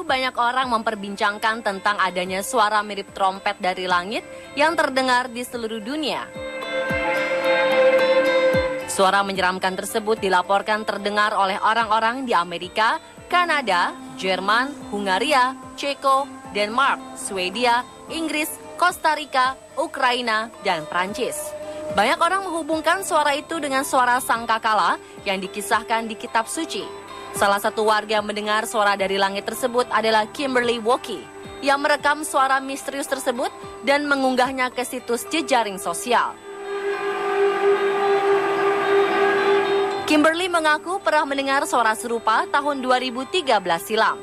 banyak orang memperbincangkan tentang adanya suara mirip trompet dari langit yang terdengar di seluruh dunia. Suara menyeramkan tersebut dilaporkan terdengar oleh orang-orang di Amerika, Kanada, Jerman, Hungaria, Ceko, Denmark, Swedia, Inggris, Kosta Rika, Ukraina, dan Prancis. Banyak orang menghubungkan suara itu dengan suara sangkakala yang dikisahkan di kitab suci. Salah satu warga mendengar suara dari langit tersebut adalah Kimberly Woki yang merekam suara misterius tersebut dan mengunggahnya ke situs jejaring sosial. Kimberly mengaku pernah mendengar suara serupa tahun 2013 silam.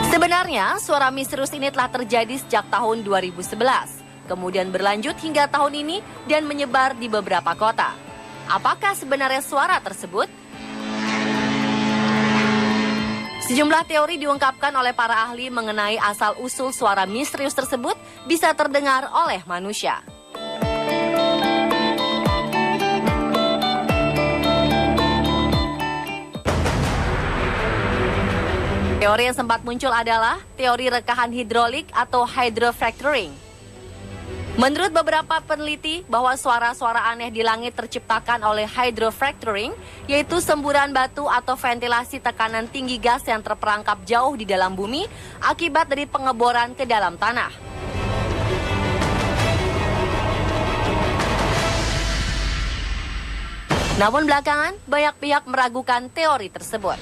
Sebenarnya, suara misterius ini telah terjadi sejak tahun 2011, kemudian berlanjut hingga tahun ini dan menyebar di beberapa kota. Apakah sebenarnya suara tersebut? Sejumlah teori diungkapkan oleh para ahli mengenai asal-usul suara misterius tersebut bisa terdengar oleh manusia. Teori yang sempat muncul adalah teori rekahan hidrolik atau hydrofracturing. Menurut beberapa peneliti bahwa suara-suara aneh di langit terciptakan oleh hydrofracturing, yaitu semburan batu atau ventilasi tekanan tinggi gas yang terperangkap jauh di dalam bumi akibat dari pengeboran ke dalam tanah. Namun belakangan, banyak pihak meragukan teori tersebut.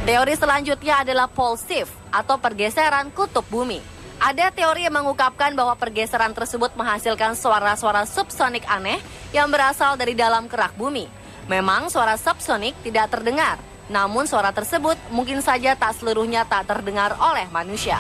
Teori selanjutnya adalah pole shift atau pergeseran kutub bumi. Ada teori yang mengungkapkan bahwa pergeseran tersebut menghasilkan suara-suara subsonik aneh yang berasal dari dalam kerak bumi. Memang suara subsonik tidak terdengar, namun suara tersebut mungkin saja tak seluruhnya tak terdengar oleh manusia.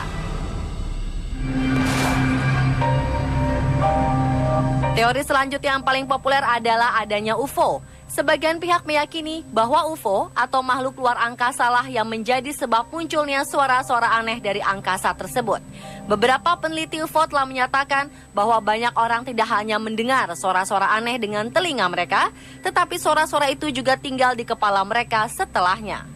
Teori selanjutnya yang paling populer adalah adanya UFO. Sebagian pihak meyakini bahwa UFO atau makhluk luar angkasa lah yang menjadi sebab munculnya suara-suara aneh dari angkasa tersebut. Beberapa peneliti UFO telah menyatakan bahwa banyak orang tidak hanya mendengar suara-suara aneh dengan telinga mereka, tetapi suara-suara itu juga tinggal di kepala mereka setelahnya.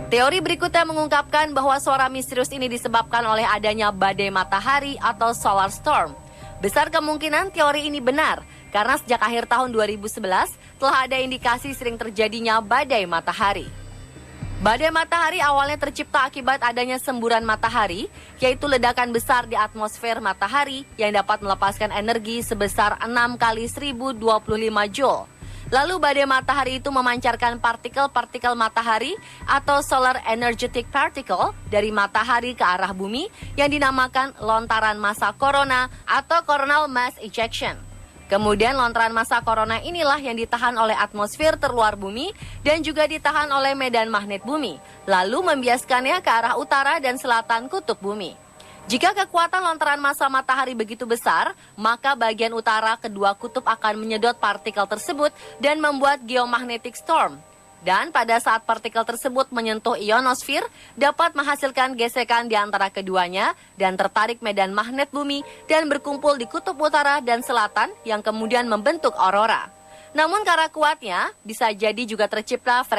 Teori berikutnya mengungkapkan bahwa suara misterius ini disebabkan oleh adanya badai matahari atau solar storm. Besar kemungkinan teori ini benar, karena sejak akhir tahun 2011 telah ada indikasi sering terjadinya badai matahari. Badai matahari awalnya tercipta akibat adanya semburan matahari, yaitu ledakan besar di atmosfer matahari yang dapat melepaskan energi sebesar 6 kali 1025 Joule. Lalu badai matahari itu memancarkan partikel-partikel matahari atau solar energetic particle dari matahari ke arah bumi yang dinamakan lontaran massa corona atau coronal mass ejection. Kemudian lontaran massa corona inilah yang ditahan oleh atmosfer terluar bumi dan juga ditahan oleh medan magnet bumi, lalu membiaskannya ke arah utara dan selatan kutub bumi. Jika kekuatan lontaran massa matahari begitu besar, maka bagian utara kedua kutub akan menyedot partikel tersebut dan membuat geomagnetic storm. Dan pada saat partikel tersebut menyentuh ionosfer, dapat menghasilkan gesekan di antara keduanya dan tertarik medan magnet bumi dan berkumpul di kutub utara dan selatan yang kemudian membentuk aurora. Namun karena kuatnya, bisa jadi juga tercipta frekuensi